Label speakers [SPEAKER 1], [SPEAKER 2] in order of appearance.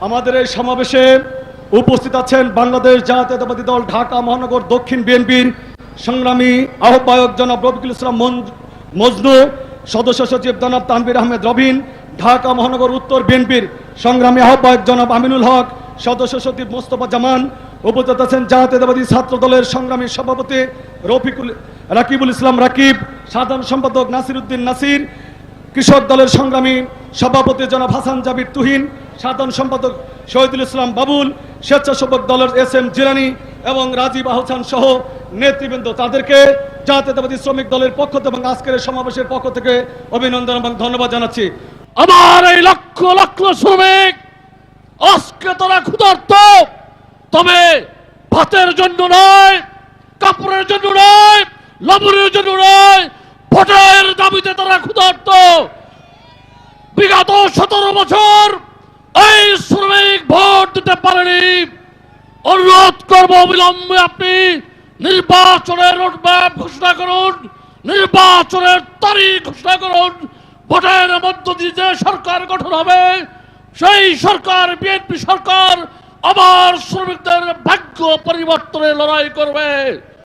[SPEAKER 1] আমাদের এই সমাবেশে উপস্থিত আছেন বাংলাদেশ জাতীয়তাবাদী দল ঢাকা মহানগর দক্ষিণ বিএনপির সংগ্রামী আহ্বায়ক জনাব রফিকুল ইসলাম মজনু, সদস্য সচিব জনাব তানভীর আহমেদ রবিন, ঢাকা মহানগর উত্তর বিএনপির সংগ্রামী আহ্বায়ক জনাব আমিনুল হক, সদস্য সচিব মোস্তফা জামান। উপস্থিত আছেন জাতীয়তাবাদী ছাত্র দলের সংগ্রামী সভাপতি রাকিবুল ইসলাম রাকিব, সাধারণ সম্পাদক নাসির উদ্দিন নাসির, কৃষক দলের সংগ্রামী সভাপতি জনাব হাসান জাবির তুহিন, সাধারণ সম্পাদক শহীদুল ইসলাম বাবুল, স্বেচ্ছাসেবক দলের SM জিলানী এবং রাজীব আহসান সহ নেতৃবৃন্দ। তাদেরকে জাতীয়তাবাদী শ্রমিক দলের পক্ষ থেকে এবং আজকের সমাবেশের পক্ষ থেকে অভিনন্দন এবং ধন্যবাদ জানাচ্ছি।
[SPEAKER 2] আমার এই লক্ষ লক্ষ শ্রমিক আজকে তারা ক্ষুধার্ত, তবে ভাতের জন্য নয়, কাপড়ের জন্য নয়, লবণের জন্য নয়, ভোটের দাবিতে তারা ক্ষুধার্ত। বিগত 17 বছর এই শ্রমিক ভোট দিতে পারেনি। অনুরোধ করবো অবিলম্বে আপনি নির্বাচনের রোডম্যাপ ঘোষণা করুন, নির্বাচনের তারিখ ঘোষণা করুন। ভোটের মধ্য দিয়ে যে সরকার গঠন হবে সেই সরকার, বিএনপি সরকার, আবার শ্রমিকদের ভাগ্য পরিবর্তনে লড়াই করবে।